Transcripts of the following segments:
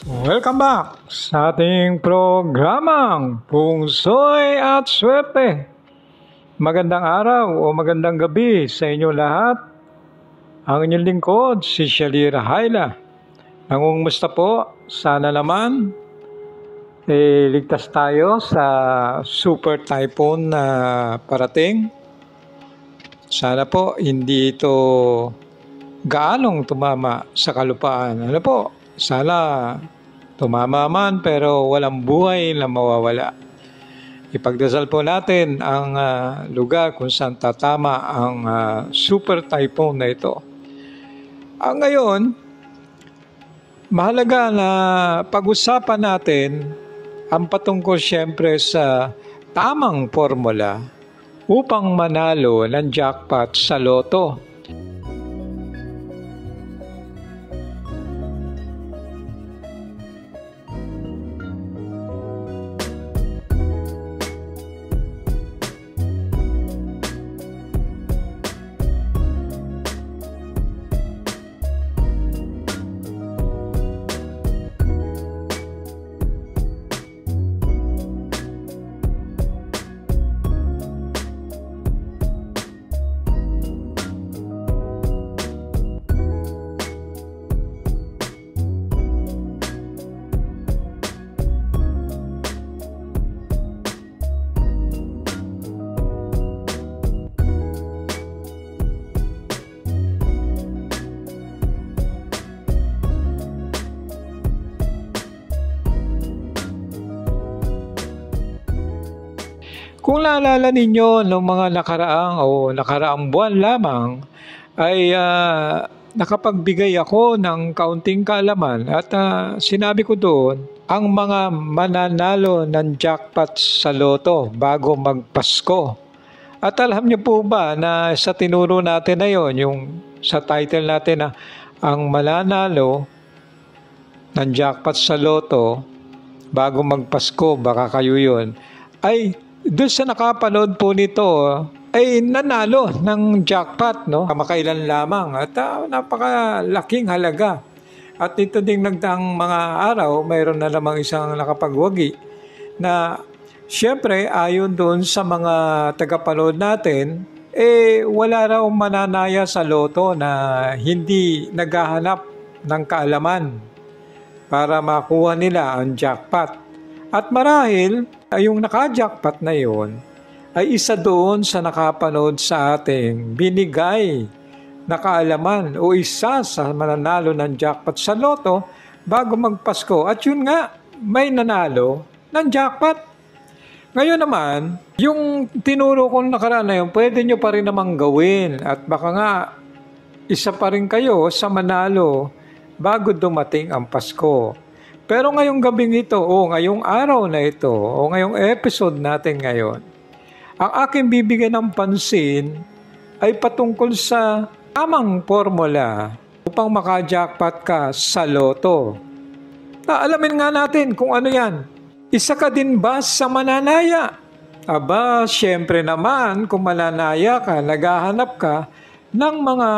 Welcome back sa ating programang Pungsoy at Swerte. Magandang araw o magandang gabi sa inyo lahat. Ang inyong lingkod, si Shalira Hayla. Nangungumusta po? Sana naman ligtas tayo sa super typhoon na parating. Sana po hindi ito gaanong tumama sa kalupaan. Sana tumama man pero walang buhay na mawawala. Ipagdasal po natin ang lugar kung saan tatama ang super typhoon na ito. Ngayon, mahalaga na pag-usapan natin ang patungkol siyempre sa tamang formula upang manalo ng jackpot sa loto. Kung naalala ninyo noong mga nakaraang buwan lamang ay nakapagbigay ako ng kaunting kaalaman at sinabi ko doon ang mga mananalo ng jackpot sa loto bago magpasko. At alam niyo po ba na sa tinuro natin na yon, yung sa title natin na ang mananalo ng jackpot sa loto bago magpasko, baka kayo yun, ay doon sa nakapanood po nito ay nanalo ng jackpot, no? Kamakailan lamang at napakalaking halaga. At ito ding nagdaang mga araw, mayroon na namang isang nakapagwagi na siyempre ayon doon sa mga tagapanood natin, wala raw mananaya sa loto na hindi naghahanap ng kaalaman para makuha nila ang jackpot. At marahil, yung naka-jackpot na yon ay isa doon sa nakapanood sa ating binigay na kaalaman o isa sa mananalo ng jackpot sa loto bago magpasko. At yun nga, may nanalo ng jackpot. Ngayon naman, yung tinuro kong nakaraan na yun, pwede nyo pa rin namang gawin. At baka nga, isa pa rin kayo sa manalo bago dumating ang Pasko. Pero ngayong gabing ito, ngayong araw na ito, ngayong episode natin ngayon, ang aking bibigyan ng pansin ay patungkol sa tamang formula upang maka-jackpot ka sa loto. Alamin nga natin kung ano yan. Isa ka din ba sa mananaya? Siyempre naman kung mananaya ka, naghahanap ka ng mga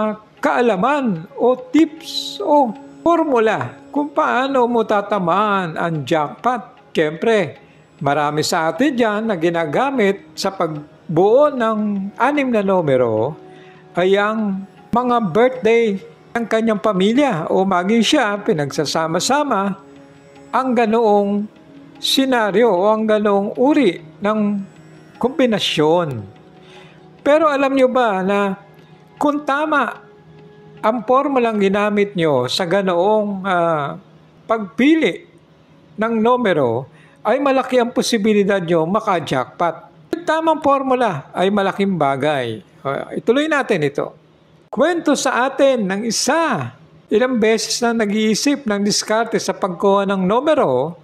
kaalaman o tips o formula kung paano mo tatamaan ang jackpot. Siyempre, marami sa atin dyan na ginagamit sa pagbuo ng 6 na numero ay ang mga birthday ng kanyang pamilya o maging siya pinagsasama-sama ang ganoong senaryo o ang ganoong uri ng kombinasyon. Pero alam nyo ba na kung tama ang formulang ginamit nyo sa ganoong pagpili ng numero, ay malaki ang posibilidad nyo maka-jackpot. Yung tamang formula ay malaking bagay. Ituloy natin ito. Kwento sa atin ng isa. Ilang beses na nag-iisip ng diskarte sa pagkuha ng numero,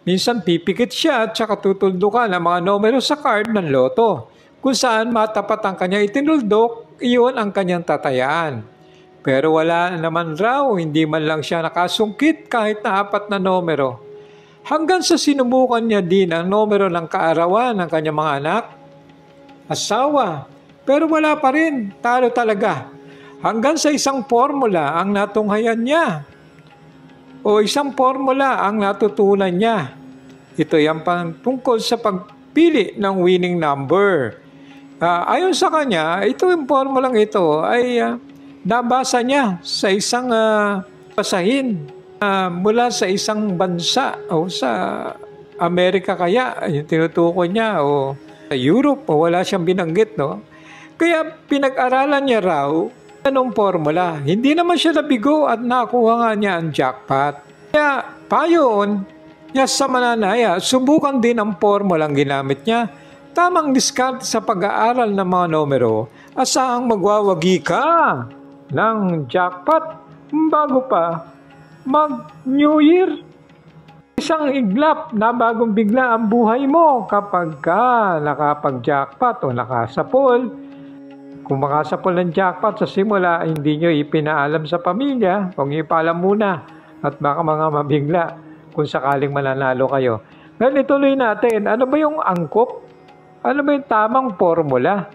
minsan pipikit siya at saka tutuldukan ang mga numero sa card ng loto. Kung saan matapat ang kanyang itinuldok, iyon ang kanyang tatayaan. Pero wala naman raw, hindi man lang siya nakasungkit kahit na 4 na numero. Hanggang sa sinubukan niya din ang numero ng kaarawan ng kanyang mga anak, asawa, pero wala pa rin, talo talaga. Hanggang sa isang formula ang natunghayan niya. o isang formula ang natutunan niya. Ito yan tungkol sa pagpili ng winning number. Ayon sa kanya, yung formulang ito ay nabasa niya sa isang basahin mula sa isang bansa o sa Amerika kaya, yung tinutukoy niya, o sa Europe, o wala siyang binanggit, no? Kaya pinag-aralan niya raw anong formula. Hindi naman siya nabigo at nakuha nga niya ang jackpot. Kaya payon niya sa mananaya, subukan din ang formulang ginamit niya. Tamang diskarte sa pag-aaral ng mga numero, asahang magwawagi ka ng jackpot bago pa mag-New Year. Isang iglap na bagong bigla ang buhay mo kapag ka nakapag-jackpot o nakasapol. Kung makasapol ng jackpot sa simula, hindi nyo ipinaalam sa pamilya, huwag nyo ipaalam muna at baka mga mabigla kung sakaling mananalo kayo. Ngayon ituloy natin, ano ba yung angkop? Ano ba yung tamang formula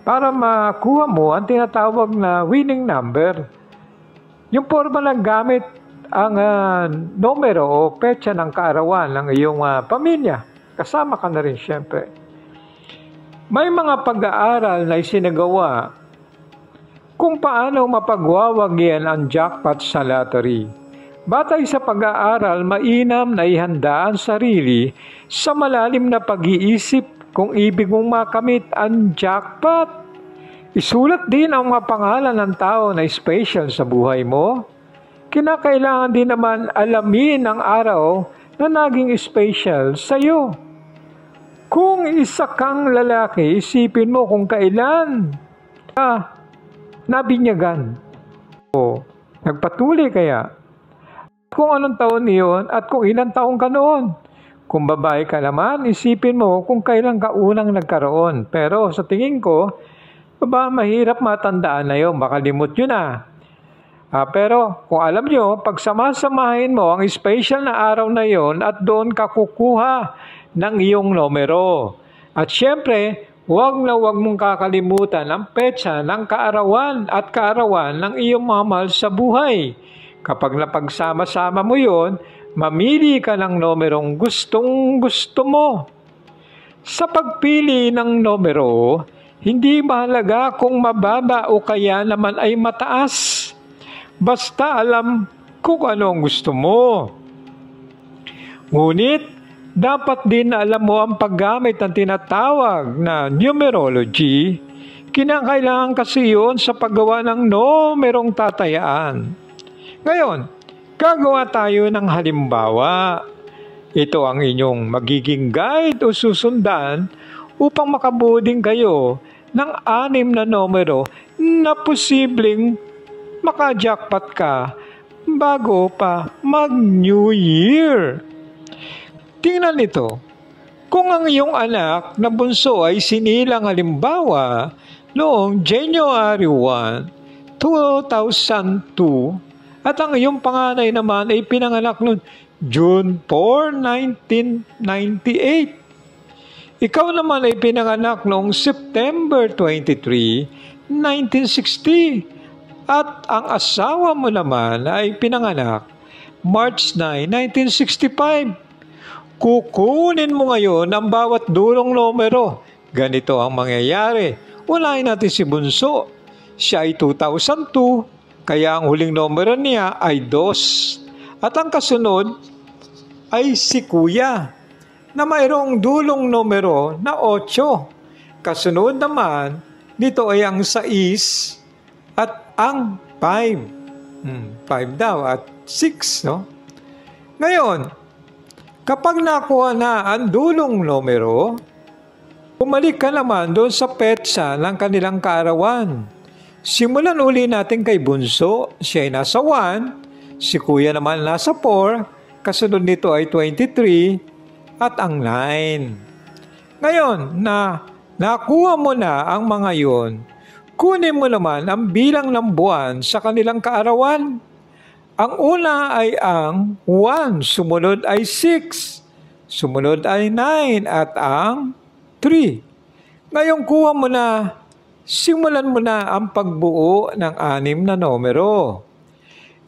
para makuha mo ang tinatawag na winning number? Yung formula gamit ang numero o petsa ng kaarawan ng iyong pamilya. Kasama ka na rin siyempre. May mga pag-aaral na isinagawa kung paano mapagwawagyan ang jackpot sa lottery. Batay sa pag-aaral, mainam na ihanda ang sarili sa malalim na pag-iisip kung ibig mong makamit ang jackpot. Isulat din ang mga pangalan ng tao na special sa buhay mo. Kinakailangan din naman alamin ang araw na naging special sa iyo. Kung isa kang lalaki, isipin mo kung kailan nabinyagan o nagpatuli kaya. Kung anong taon iyon at kung ilang taong ka noon. Kung babae ka naman, isipin mo kung kailan ka unang nagkaroon. Pero sa tingin ko, mahirap matandaan na yun. Makalimot yun pero kung alam nyo, pag samasamahin mo ang special na araw na yon at doon ka kukuha ng iyong numero. At syempre, huwag na huwag mong kakalimutan ang petsa ng kaarawan at kaarawan ng iyong mga mahal sa buhay. Kapag napagsama-sama mo yon, mamili ka ng numerong gustong gusto mo. Sa pagpili ng numero, hindi mahalaga kung mababa o kaya naman ay mataas. Basta alam kung ano ang gusto mo. Ngunit, dapat din na alam mo ang paggamit ng tinatawag na numerology. Kinakailangan kasi yun sa paggawa ng numerong tatayaan. Ngayon, gagawa tayo ng halimbawa. Ito ang inyong magiging guide o susundan upang makabuding kayo ng 6 na numero na posibleng maka-jackpot ka bago pa mag-New Year. Tingnan nito. Kung ang iyong anak na bunso ay sinilang halimbawa noong January 1, 2002 at ang iyong panganay naman ay pinanganak noong June 4, 1998. Ikaw naman ay pinanganak noong September 23, 1960. At ang asawa mo naman ay pinanganak March 9, 1965. Kukunin mo ngayon ang bawat dulong numero. Ganito ang mangyayari. Unahin natin si Bunso. Siya ay 2002, kaya ang huling numero niya ay 2. At ang kasunod ay si Kuya na mayroong dulong numero na 8. Kasunod naman, dito ay ang 6 at ang 5. 5 daw at 6, no? Ngayon, kapag nakuha na ang dulong numero, bumalik ka naman doon sa petsa ng kanilang kaarawan. Simulan uli natin kay Bunso. Siya ay nasa 1, si Kuya naman nasa 4, kasunod nito ay 23 at ang 9. Ngayon, nakuha mo na ang mga yon, kunin mo naman ang bilang ng buwan sa kanilang kaarawan. Ang una ay ang 1, sumunod ay 6, sumunod ay 9 at ang 3. Ngayon kuha mo na, simulan mo na ang pagbuo ng 6 na numero.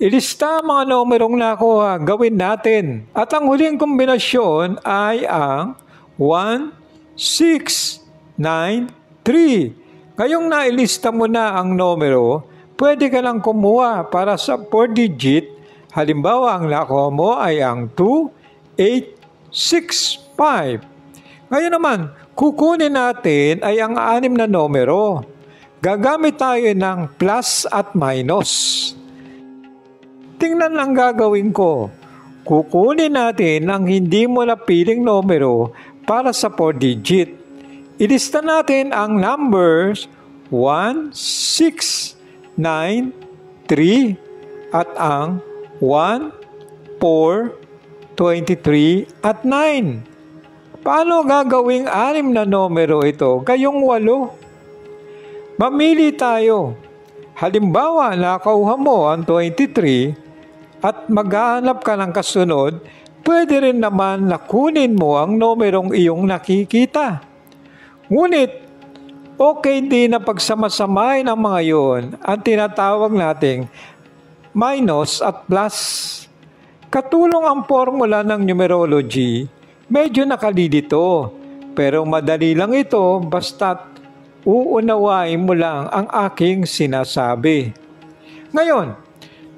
Ilista ang mga numerong nakuha, gawin natin. At ang huling kombinasyon ay ang 1, 6, 9, 3. Ngayong nailista mo na ang numero, pwede ka lang kumuha para sa 4-digit. Halimbawa, ang nakuha mo ay ang 2, 8, 6, 5. Ngayon naman, kukunin natin ay ang 6 na numero. Gagamit tayo ng plus at minus. Tingnan ang gagawin ko. Kukunin natin ang hindi mo napiling numero para sa 4-digit. Ilista natin ang numbers 1, 6, 9, 3 at ang 1, 4, 23 at 9. Paano gagawing 6 na numero ito? Gayong 8. Mamili tayo. Halimbawa, nakuha mo ang 23 at maghahanap ka ng kasunod, pwede rin naman na kunin mo ang numerong iyong nakikita. Ngunit, okay din na pagsamasamahin ang mga yon ang tinatawag nating minus at plus. Katulong ang formula ng numerology, medyo nakalilito, pero madali lang ito basta't uunawain mo lang ang aking sinasabi. Ngayon,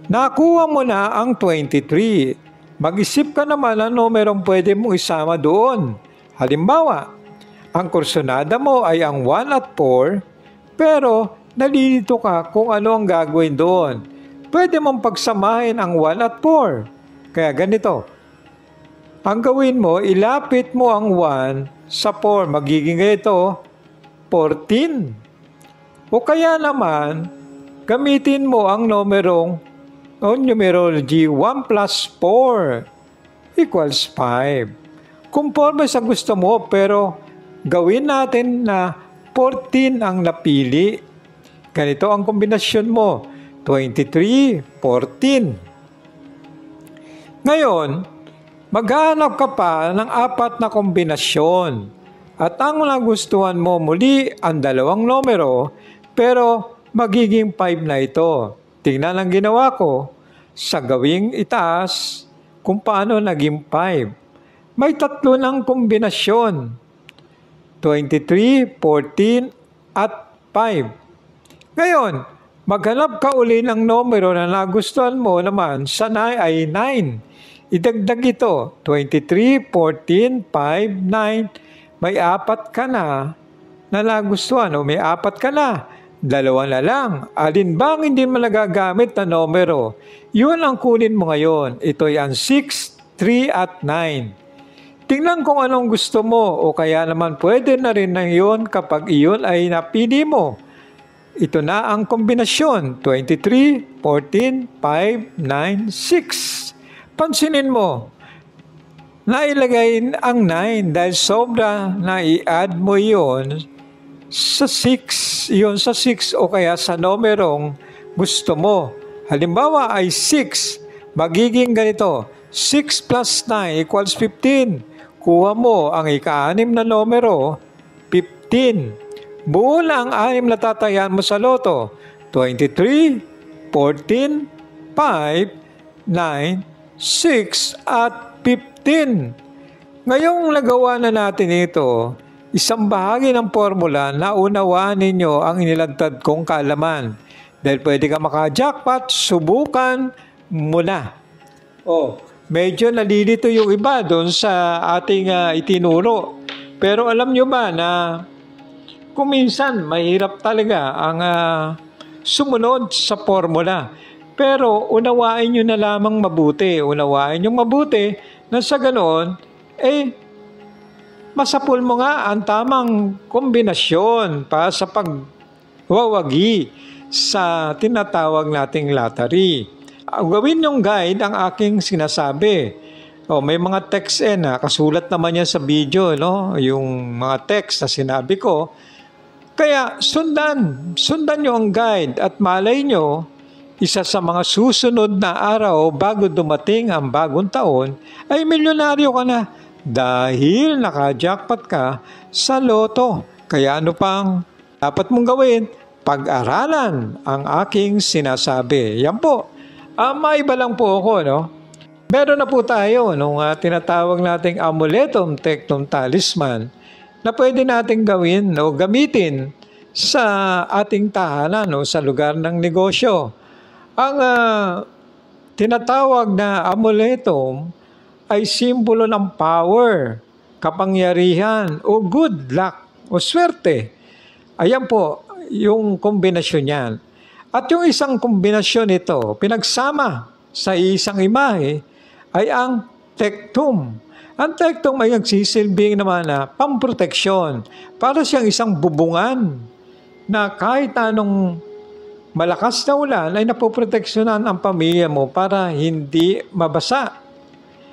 nakuha mo na ang 23. Mag-isip ka naman ang numerong pwede mong isama doon. Halimbawa, ang kursonada mo ay ang 1 at 4, pero nalilito ka kung ano ang gagawin doon. Pwede mong pagsamahin ang 1 at 4. Kaya ganito. Ang gawin mo, ilapit mo ang 1 sa 4. Magiging ito 14. O kaya naman, gamitin mo ang numerong numerology 1 plus 4 equals 5. Conforme sa gusto mo, pero gawin natin na 14 ang napili. Ganito ang kombinasyon mo, 23, 14. Ngayon, maghanap ka pa ng 4 na kombinasyon. At ang nagustuhan mo muli ang 2 numero, pero magiging 5 na ito. Tingnan ang ginawa ko sa gawing itaas kung paano naging 5. May 3 ng kombinasyon. 23, 14, at 5. Ngayon, maghanap ka uli ng numero na nagustuhan mo naman sa ay 9. Idagdag ito, 23, 14, 5, 9. May 4 ka na nagustuhan o may 4 ka na. 2 na lang. Alin bang hindi mo nagagamit na numero? Yun ang kunin mo ngayon. Ito ay ang 6, 3 at 9. Tingnan kung anong gusto mo o kaya naman pwede na rin na yun kapag iyon ay napili mo. Ito na ang kombinasyon. 23, 14, 5, 9, 6. Pansinin mo. Nailagay ang 9 dahil sobra na i-add mo yon sa 6. Yun sa 6 o kaya sa numerong gusto mo. Halimbawa ay 6. Magiging ganito. 6 plus 9 equals 15. Kuha mo ang ika-6 na numero, 15. Buo na ang 6 na tatayan mo sa loto. 23, 14, 5, 9, 6 at 15. Ngayong nagawa na natin ito, isang bahagi ng formula na unawaan ninyo ang inilantad kong kaalaman. Dahil pwede ka maka-jackpot, subukan mo na. Medyo nalilito yung iba doon sa ating itinuro. Pero alam nyo ba na kung minsan mahirap talaga ang sumunod sa formula. Pero unawain nyo na lamang mabuti. Unawain nyo mabuti na sa ganoon, masapul mo nga ang tamang kombinasyon para sa pagwawagi sa tinatawag nating lottery. Gawin yung guide ang aking sinasabi. May mga text kasulat naman yan sa video, no? Yung mga text na sinabi ko. Kaya sundan nyo ang guide at malay nyo, isa sa mga susunod na araw bago dumating ang bagong taon, ay milyonaryo ka na dahil naka-jackpot ka sa loto. Kaya ano pang dapat mong gawin? Pag-aralan ang aking sinasabi. Yan po Maiba lang po ako, no? Meron na po tayo nung tinatawag nating amuletum tectum talisman na pwede nating gawin o gamitin sa ating tahanan o sa lugar ng negosyo. Ang tinatawag na amuletum ay simbolo ng power, kapangyarihan o good luck o swerte. Ayan po yung kombinasyon niyan. At yung isang kombinasyon nito, pinagsama sa isang imahe, ay ang tectum. Ang tectum ay nagsisilbing naman na pamproteksyon. Para siyang isang bubungan na kahit anong malakas na ulan ay napoproteksyonan ang pamilya mo para hindi mabasa.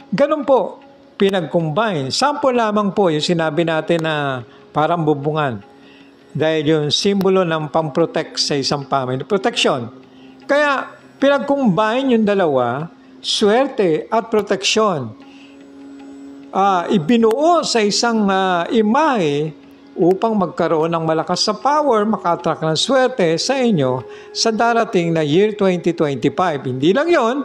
Ganun po, pinag-combine. Sample lamang po yung sinabi natin na parang bubungan. Dahil yung simbolo ng pamprotect sa isang family. Protection. Kaya pinag-combine yung dalawa, swerte at proteksyon. Ibinuo sa isang imahe upang magkaroon ng malakas na power, maka-attract ng swerte sa inyo sa darating na year 2025. Hindi lang yon,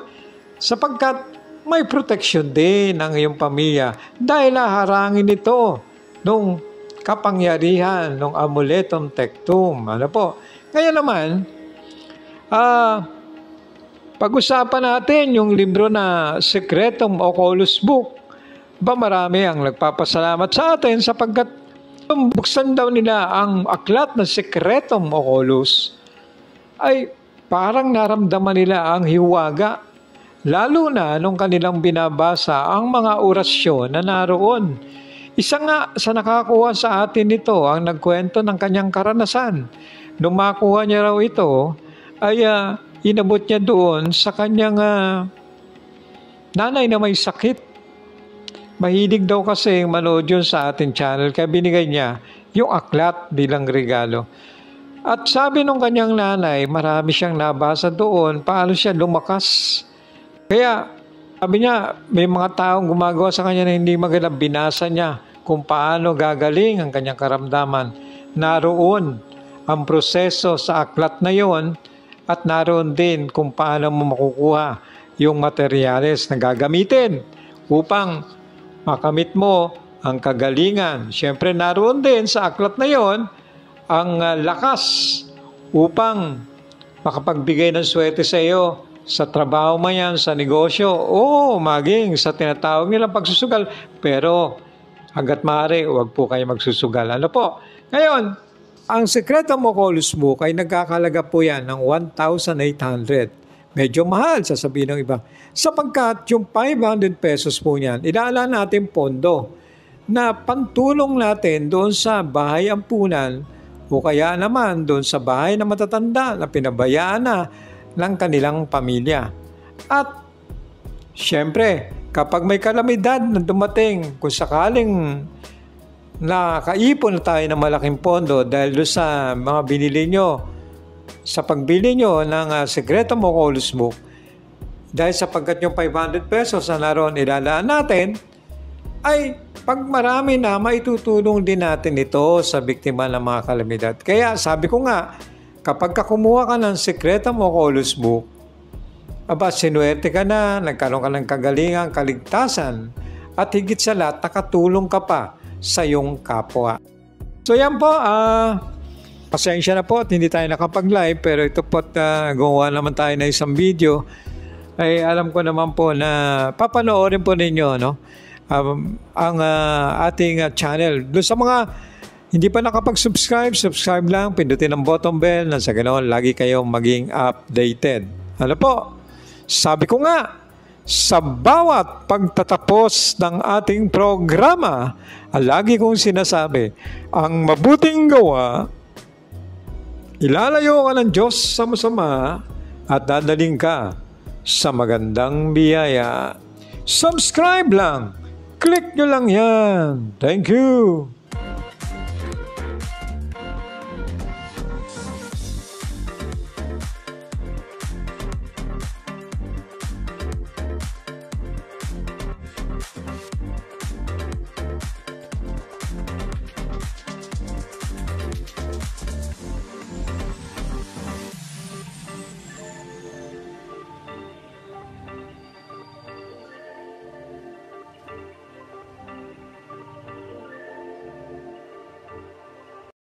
sapagkat may protection din ang iyong pamilya dahil haharangin ito nung kapangyarihan ng amuletum tectum. Ano po? Kaya naman, pag-usapan natin yung libro na Secretum Oculus Book. Marami ang nagpapasalamat sa atin sapagkat buksan daw nila ang aklat na Secretum Oculus ay parang naramdaman nila ang hiwaga. Lalo na nung kanilang binabasa ang mga orasyon na naroon. Isa nga sa nakakuha sa atin nito ang nagkwento ng kanyang karanasan. Nung makuha niya raw ito ay inabot niya doon sa kanyang nanay na may sakit. Mahilig daw kasi manood yun sa ating channel kaya binigay niya yung aklat bilang regalo. At sabi nung kanyang nanay, marami siyang nabasa doon, paano siya lumakas. Kaya sabi niya, may mga taong gumagawa sa kanya na hindi maganda, binasa niya kung paano gagaling ang kanyang karamdaman. Naroon ang proseso sa aklat na yon at naroon din kung paano mo makukuha yung materyales na gagamitin upang makamit mo ang kagalingan. Siyempre naroon din sa aklat na yon ang lakas upang makapagbigay ng swerte sa iyo sa trabaho man yan, sa negosyo, o maging sa tinatawag nilang pagsusugal. Pero hanggat maaari, huwag po kayo magsusugal. Ano po? Ngayon, ang Secretum Oculus Book ay nagkakalaga po yan ng 1,800. Medyo mahal, sasabihin ng iba. Sapagkat yung 500 pesos po niyan, ilaalaan natin pondo na pantulong natin doon sa bahay ampunan o kaya naman doon sa bahay na matatanda na pinabayaan na ng kanilang pamilya. At siyempre, kapag may kalamidad na dumating, kung sakaling nakaipon na tayo ng malaking pondo dahil doon sa mga binili nyo, sa pagbili nyo ng Secretum Oculus Book, dahil sapagkat yung 500 pesos na naroon ilalaan natin, ay pag marami na, maitutulong din natin ito sa biktima ng mga kalamidad. Kaya sabi ko nga, kapag kumuha ka ng Secretum Oculus Book, sinuwerte ka na, nagkaroon ka ng kagalingan, kaligtasan, at higit sa lahat, nakatulong ka pa sa iyong kapwa. So yan po, pasensya na po at hindi tayo nakapag-live, pero ito po gumawa naman tayo na isang video. Ay alam ko naman po na papanoorin po ninyo ang ating channel. Doon sa mga hindi pa nakapag-subscribe, subscribe lang, pindutin ang button bell na sa ganoon lagi kayong maging updated. Ano po? Sabi ko nga, sa bawat pagtatapos ng ating programa, lagi kong sinasabi, ang mabuting gawa, ilalayo ka ng Diyos sa masama at dadaling ka sa magandang biyaya. Subscribe lang. Click nyo lang yan. Thank you.